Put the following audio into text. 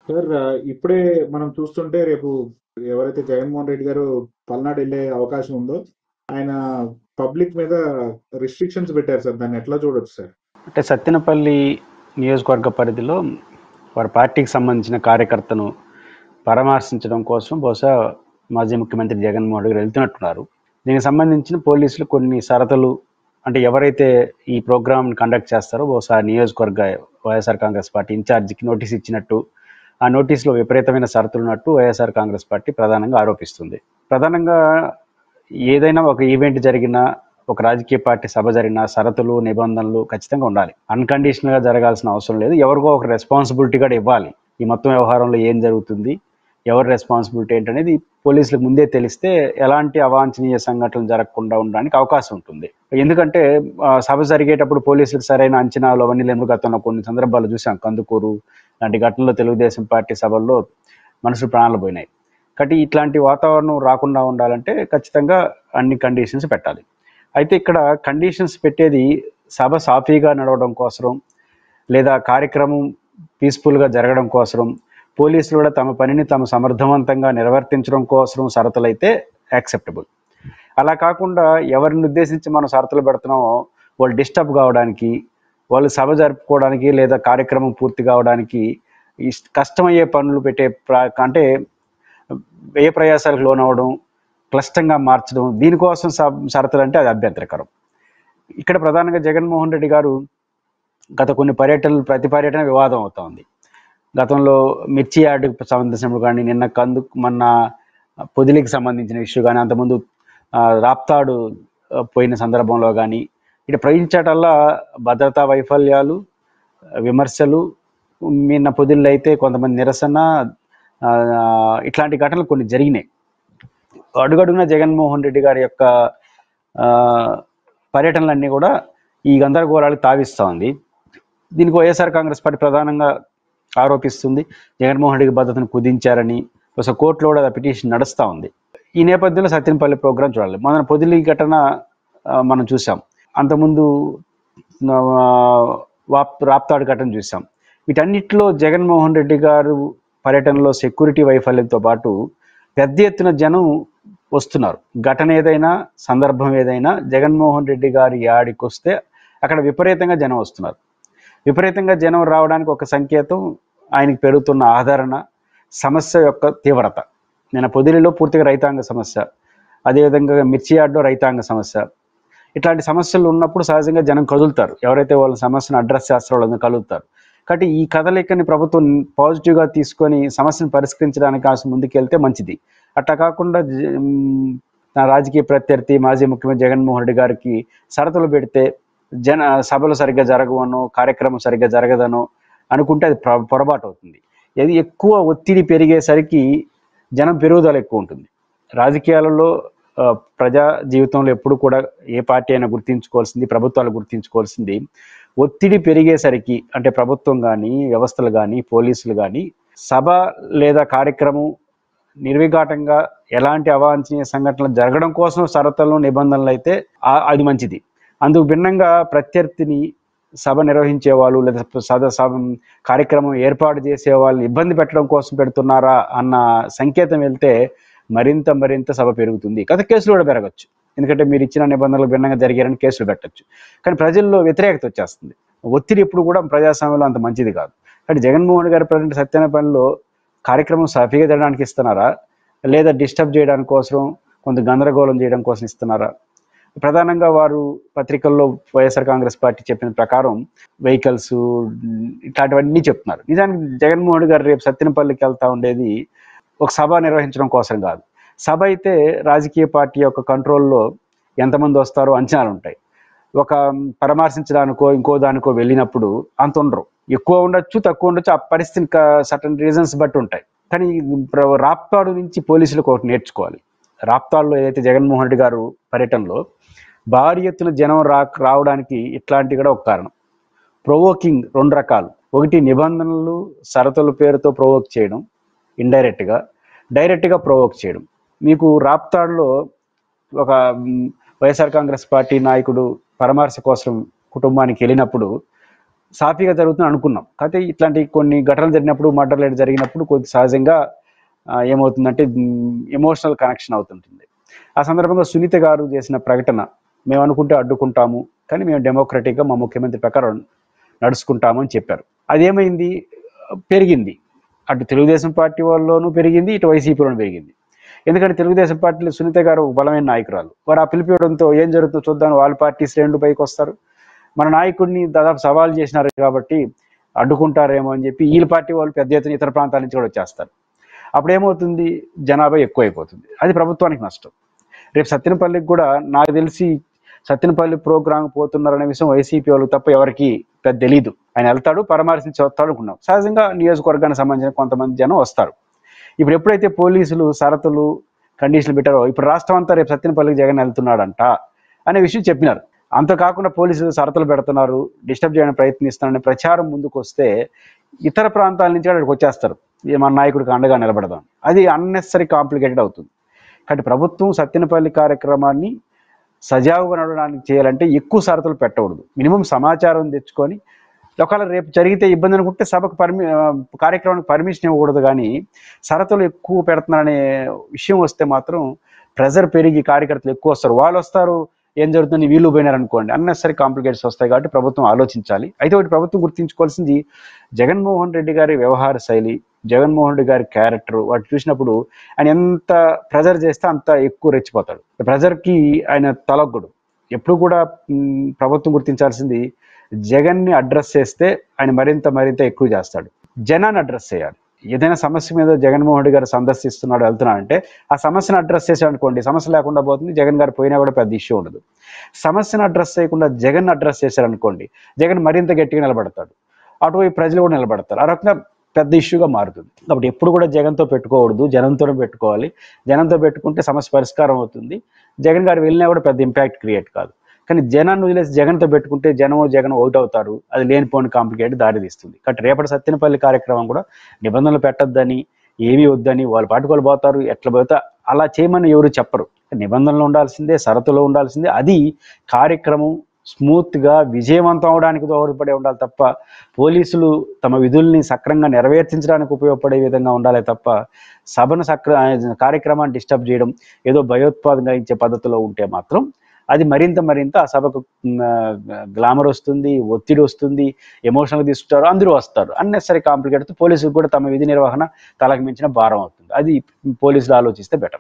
Sir ఇప్పుడే మనం చూస్తుంటే రేపు ఎవరైతే జగన్మోహన్ రెడ్డి గారు పల్నాడు వెళ్ళే అవకాశం ఉందో ఆయన పబ్లిక్ మీద రిస్ట్రిక్షన్స్ పెట్టారు సార్. దాన్ని ఎట్లా చూడొచ్చు సార్? అంటే సత్తెనపల్లి నియోజకవర్గ పరిధిలో వారి పార్టీకి సంబంధించిన కార్యకర్తను పరామర్శించడం కోసం బహుశా మాజీ ముఖ్యమంత్రి జగన్మోహన్ రెడ్డి గారు వెళ్తున్నట్టున్నారు. దీనికి సంబంధించిన పోలీసులు కొన్ని షరతులు, అంటే ఎవరైతే ఈ ప్రోగ్రామ్ కండక్ట్ చేస్తారో బహుశా నియోజకవర్గ వైఎస్ఆర్ కాంగ్రెస్ పార్టీ ఇన్ఛార్జికి నోటీస్ ఇచ్చినట్టు, ఆ నోటీసులో విపరీతమైన షరతులు ఉన్నట్టు వైఎస్ఆర్ కాంగ్రెస్ పార్టీ ప్రధానంగా ఆరోపిస్తుంది. ప్రధానంగా ఏదైనా ఒక ఈవెంట్ జరిగినా, ఒక రాజకీయ పార్టీ సభ జరిగిన షరతులు నిబంధనలు ఖచ్చితంగా ఉండాలి. అన్కండిషనల్గా జరగాల్సిన అవసరం లేదు. ఎవరికో ఒక రెస్పాన్సిబిలిటీ కూడా ఇవ్వాలి. ఈ మొత్తం వ్యవహారంలో ఏం జరుగుతుంది, ఎవరి రెస్పాన్సిబిలిటీ ఏంటనేది పోలీసులకు ముందే తెలిస్తే ఎలాంటి అవాంఛనీయ సంఘటనలు జరగకుండా ఉండడానికి అవకాశం ఉంటుంది. ఎందుకంటే సభ జరిగేటప్పుడు పోలీసులకు సరైన అంచనాలు అవన్నీ లేని గతంలో కొన్ని సందర్భాలు చూసాం. కందుకూరు లాంటి ఘటనలో తెలుగుదేశం పార్టీ సభల్లో మనుషులు ప్రాణాలు పోయినాయి. కాబట్టి ఇట్లాంటి వాతావరణం రాకుండా ఉండాలంటే ఖచ్చితంగా అన్ని కండిషన్స్ పెట్టాలి. అయితే ఇక్కడ కండిషన్స్ పెట్టేది సభ సాఫీగా నడవడం కోసం, లేదా కార్యక్రమం పీస్ఫుల్గా జరగడం కోసం, పోలీసులు కూడా తమ పనిని తాము సమర్థవంతంగా నిర్వర్తించడం కోసం షరతులైతే యాక్సెప్టబుల్. అలా కాకుండా ఎవరిని ఉద్దేశించి మనం షరతులు పెడుతున్నామో వాళ్ళు డిస్టర్బ్ కావడానికి, వాళ్ళు సభ జరుపుకోవడానికి లేదా కార్యక్రమం పూర్తి కావడానికి కష్టమయ్యే పనులు పెట్టే అంటే వ్యయ ప్రయాసాలకు లోనవడం, క్లిష్టంగా మార్చడం, దీనికోసం షరతులు అంటే అది అభ్యంతరకరం. ఇక్కడ ప్రధానంగా జగన్మోహన్ రెడ్డి గారు గత కొన్ని పర్యటనలు, ప్రతి పర్యటన వివాదం అవుతా ఉంది. గతంలో మిర్చి యార్డుకు సంబంధించినప్పుడు కానీ, మొన్న పొదిలికి సంబంధించిన ఇష్యూ కానీ, అంతకుముందు రాప్తాడు పోయిన సందర్భంలో కానీ, ఇటు ప్రవహించటల్లా భద్రతా వైఫల్యాలు, విమర్శలు, నిన్న పొదిల్లో అయితే కొంతమంది నిరసన, ఇట్లాంటి ఘటనలు కొన్ని జరిగినాయి. అడుగడుగున జగన్మోహన్ రెడ్డి గారి యొక్క పర్యటనలన్నీ కూడా ఈ గందరగోళాలకు తావిస్తూ ఉంది. దీనికి వైఎస్ఆర్ కాంగ్రెస్ పార్టీ ప్రధానంగా ఆరోపిస్తుంది జగన్మోహన్ రెడ్డి భద్రతను కుదించారని. ఒక కోర్టులో కూడా పిటిషన్ నడుస్తూ ఉంది. ఈ నేపథ్యంలో సత్తెనపల్లి ప్రోగ్రాం చూడాలి. మన పొదిలి ఘటన మనం చూసాం, అంతకుముందు రాప్తాడు ఘటన చూసాం. వీటన్నిటిలో జగన్మోహన్ రెడ్డి గారు పర్యటనలో సెక్యూరిటీ వైఫల్యంతో పాటు పెద్ద ఎత్తున జనం వస్తున్నారు. ఘటన ఏదైనా, సందర్భం ఏదైనా జగన్మోహన్ రెడ్డి గారి యాడికి వస్తే అక్కడ విపరీతంగా జనం వస్తున్నారు. విపరీతంగా జనం రావడానికి ఒక సంకేతం ఆయనకి పెరుగుతున్న ఆదరణ, సమస్య యొక్క తీవ్రత. నేను పొదిలిలో పూర్తిగా రైతాంగ సమస్య, అదేవిధంగా మిర్చి యార్డులో రైతాంగ సమస్య, ఇట్లాంటి సమస్యలు ఉన్నప్పుడు సహజంగా జనం కదులుతారు. ఎవరైతే వాళ్ళ సమస్యను అడ్రస్ చేస్తారో వాళ్ళని కలుగుతారు. కాబట్టి ఈ కదలికని ప్రభుత్వం పాజిటివ్గా తీసుకొని సమస్యను పరిష్కరించడానికి కాస్త ముందుకెళ్తే మంచిది. అట్లా కాకుండా నా రాజకీయ ప్రత్యర్థి మాజీ ముఖ్యమంత్రి జగన్మోహన్ రెడ్డి గారికి షరతులు పెడితే సభలు సరిగ్గా జరగవనో, కార్యక్రమం సరిగ్గా జరగదనో అనుకుంటే అది పొరపాటు అవుతుంది. ఇది ఎక్కువ ఒత్తిడి పెరిగేసరికి జనం పెరుగుదల ఎక్కువ ఉంటుంది. రాజకీయాలలో ప్రజా జీవితంలో ఎప్పుడు కూడా ఏ పార్టీ అయినా గుర్తించుకోవాల్సింది, ప్రభుత్వాలు గుర్తించుకోవాల్సింది, ఒత్తిడి పెరిగేసరికి అంటే ప్రభుత్వం కానీ, వ్యవస్థలు కానీ, పోలీసులు కానీ సభ లేదా కార్యక్రమం నిర్విఘాటంగా ఎలాంటి అవాంఛనీయ సంఘటనలు జరగడం కోసం షరతులు, నిబంధనలు అయితే అది మంచిది. అందుకు భిన్నంగా ప్రత్యర్థిని సభ నిర్వహించే వాళ్ళు లేదా కార్యక్రమం ఏర్పాటు చేసే వాళ్ళని ఇబ్బంది పెట్టడం కోసం పెడుతున్నారా అన్న సంకేతం వెళ్తే మరింత సభ పెరుగుతుంది. కథ కేసులు కూడా పెరగచ్చు. ఎందుకంటే మీరు ఇచ్చిన నిబంధనలకు భిన్నంగా జరిగారని కేసులు పెట్టచ్చు. కానీ ప్రజల్లో వ్యతిరేకత వచ్చేస్తుంది. ఒత్తిడి ఎప్పుడు కూడా ప్రజాస్వామ్యంలో అంత మంచిది కాదు. కాబట్టి జగన్మోహన్ గారి ప్రజెంట్ సత్యనపల్లిలో కార్యక్రమం సాఫీగా జరగడానికి ఇస్తున్నారా, లేదా డిస్టర్బ్ చేయడానికి కోసం, కొంత గందరగోళం చేయడం కోసం ఇస్తున్నారా? ప్రధానంగా వారు పత్రికల్లో వైఎస్ఆర్ కాంగ్రెస్ పార్టీ చెప్పిన ప్రకారం వెహికల్స్ ఇట్లాంటివన్నీ చెప్తున్నారు. నిజానికి జగన్మోహన్ గారు రేపు సత్తెనపల్లికి వెళ్తా ఉండేది ఒక సభ నిర్వహించడం కోసం కాదు. సభ అయితే రాజకీయ పార్టీ యొక్క కంట్రోల్లో ఎంతమంది వస్తారో అంచనాలు ఉంటాయి. ఒక పరామర్శించడానికో ఇంకో దానికో వెళ్ళినప్పుడు అంత ఉండరు. ఎక్కువ ఉండొచ్చు, తక్కువ ఉండొచ్చు. ఆ పరిస్థితి సర్టన్ రీజన్స్ బట్టి ఉంటాయి. కానీ రాప్తాడు నుంచి పోలీసులకు ఒకటి నేర్చుకోవాలి. రాప్తాడులో ఏదైతే జగన్మోహన్ రెడ్డి గారు పర్యటనలో భారీ ఎత్తున జనం రావడానికి ఇట్లాంటివి కూడా ఒక కారణం. ప్రొవోకింగ్ రెండు రకాలు. ఒకటి నిబంధనలు, షరతుల పేరుతో ప్రొవోక్ చేయడం, డైరెక్ట్గా ప్రొవోక్ చేయడం. మీకు రాప్తాడులో ఒక వైఎస్ఆర్ కాంగ్రెస్ పార్టీ నాయకుడు పరామర్శ కోసం కుటుంబానికి వెళ్ళినప్పుడు సాఫీగా జరుగుతుంది అనుకున్నాం. కాకపోతే ఇట్లాంటి కొన్ని ఘటనలు జరిగినప్పుడు, మర్డర్లు జరిగినప్పుడు కొద్ది సహజంగా ఏమవుతుందంటే ఎమోషనల్ కనెక్షన్ అవుతుంటుంది. ఆ సందర్భంగా సునీత గారు చేసిన ప్రకటన, మేము అనుకుంటే అడ్డుకుంటాము, కానీ మేము డెమోక్రటిక్గా మా ముఖ్యమంత్రి ప్రకారం నడుచుకుంటాము అని చెప్పారు. అదేమైంది, పెరిగింది. అటు తెలుగుదేశం పార్టీ వాళ్ళలోనూ పెరిగింది, ఇటు వైసీపీలోనూ పెరిగింది. ఎందుకంటే తెలుగుదేశం పార్టీలో సునీత గారు బలమైన నాయకురాలు. వారు ఆ పిలిపివ్వడంతో ఏం జరుగుతుందో చూద్దాం, వాళ్ళ పార్టీ శ్రేణులు పైకి వస్తారు, మన నాయకుడిని దాదాపు సవాల్ చేసినారు కాబట్టి అడ్డుకుంటారేమో అని చెప్పి వీళ్ళ పార్టీ వాళ్ళు పెద్ద ఎత్తున ఇతర ప్రాంతాల నుంచి కూడా వచ్చేస్తారు. అప్పుడు ఏమవుతుంది, జనాభా ఎక్కువైపోతుంది. అది ప్రభుత్వానికి నష్టం. రేపు సత్తెనపల్లికి కూడా నాకు తెలిసి సత్తెనపల్లి ప్రోగ్రాం పోతున్నారనే విషయం వైసీపీ వాళ్ళకి తప్ప ఎవరికి పెద్ద తెలీదు. ఆయన వెళ్తాడు, పరామర్శించి వస్తాడు అనుకున్నాం. సహజంగా నియోజకవర్గానికి సంబంధించిన కొంతమంది జనం వస్తారు. ఇప్పుడు ఎప్పుడైతే పోలీసులు షరతులు కండిషన్లు పెట్టారో, ఇప్పుడు రాష్ట్రం అంతా రేపు సత్తెనపల్లికి జగన్ వెళ్తున్నాడంట అనే విషయం చెప్పినారు. అంతకాకుండా పోలీసులు షరతులు పెడుతున్నారు, డిస్టర్బ్ చేయడానికి ప్రయత్నిస్తున్నారనే ప్రచారం ముందుకు వస్తే ఇతర ప్రాంతాల నుంచి అక్కడికి వచ్చేస్తారు, మన నాయకుడికి అండగా నిలబడదాం. అది అన్నెసరీ కాంప్లికేటెడ్ అవుతుంది. కాబట్టి ప్రభుత్వం సత్తెనపల్లి కార్యక్రమాన్ని సజావుగా నడవడానికి చేయాలంటే ఎక్కువ షరతులు పెట్టకూడదు. మినిమం సమాచారం తెచ్చుకొని, ఒకవేళ రేపు జరిగితే ఇబ్బంది అనుకుంటే సభకు కార్యక్రమానికి పర్మిషన్ ఇవ్వకూడదు. కానీ షరతులు ఎక్కువ పెడుతున్నారనే విషయం వస్తే మాత్రం ప్రెజర్ పెరిగి కార్యకర్తలు ఎక్కువ వస్తారు. వాళ్ళు వస్తారు, ఏం జరుగుతుంది, వీళ్ళు పోయినారు అనుకోండి, అన్నెసరీ కాంప్లికేట్స్ వస్తాయి. కాబట్టి ప్రభుత్వం ఆలోచించాలి. అయితే ఒకటి ప్రభుత్వం గుర్తుంచుకోవాల్సింది, జగన్మోహన్ రెడ్డి గారి వ్యవహార శైలి, జగన్మోహన్ రెడ్డి గారి క్యారెక్టర్, వాటి చూసినప్పుడు ఆయన ఎంత ప్రెజర్ చేస్తే అంత ఎక్కువ రెచ్చిపోతాడు. ప్రెజర్కి ఆయన తలొగ్గడు. ఎప్పుడు కూడా ప్రభుత్వం గుర్తించాల్సింది, జగన్ని అడ్రస్ చేస్తే ఆయన మరింత ఎక్కువ చేస్తాడు. జనాన్ని అడ్రస్ చేయాలి. ఏదైనా సమస్య మీద జగన్మోహన్ రెడ్డి గారు సందర్శిస్తున్నాడు, వెళ్తున్నాడంటే ఆ సమస్యను అడ్రస్ చేశాడు అనుకోండి, సమస్య లేకుండా పోతుంది. జగన్ గారు పోయినా కూడా పెద్ద ఇష్యూ ఉండదు. సమస్యను అడ్రస్ చేయకుండా జగన్ అడ్రస్ చేశారనుకోండి, జగన్ మరింత గట్టిగా నిలబడతాడు, అటువైపు ప్రజలు కూడా నిలబడతారు. ఆ రకంగా పెద్ద ఇష్యూగా మారుతుంది. కాబట్టి ఎప్పుడు కూడా జగన్తో పెట్టుకోకూడదు, జనంతోనే పెట్టుకోవాలి. జనంతో పెట్టుకుంటే సమస్య పరిష్కారం అవుతుంది. జగన్ గారు వెళ్ళినా కూడా పెద్ద ఇంపాక్ట్ క్రియేట్ కాదు. కానీ జనాన్ని వదిలేసి జగన్తో పెట్టుకుంటే జగన్ ఒకటి అవుతారు. అది లేనిపోని కాంప్లికేట్ దారి తీస్తుంది. కాబట్టి రేపటి సత్తెనపల్లి కార్యక్రమం కూడా నిబంధనలు పెట్టొద్దని, ఏమీ వద్దని, వాళ్ళ పాటికి వాళ్ళు పోతారు. ఎట్లా పోతా అలా చేయమని ఎవరు చెప్పరు. నిబంధనలు ఉండాల్సిందే, షరతులు ఉండాల్సిందే. అది కార్యక్రమం స్మూత్గా విజయవంతం అవడానికి దోహదపడే ఉండాలి తప్ప, పోలీసులు తమ విధుల్ని సక్రమంగా నెరవేర్చడానికి ఉపయోగపడే విధంగా ఉండాలి తప్ప, సభను కార్యక్రమాన్ని డిస్టర్బ్ చేయడం, ఏదో భయోత్పాదంగా ఇచ్చే పద్ధతిలో ఉంటే మాత్రం అది మరింత ఆ సభకు గ్లామర్ వస్తుంది, ఒత్తిడి వస్తుంది, ఎమోషనల్గా తీసుకుంటారు, అందరూ వస్తారు. అన్నెసరీ కాంప్లికేట్, పోలీసులకు కూడా తమ విధి నిర్వహణ తలకు మించిన భారం అవుతుంది. అది పోలీసులు ఆలోచిస్తే బెటర్.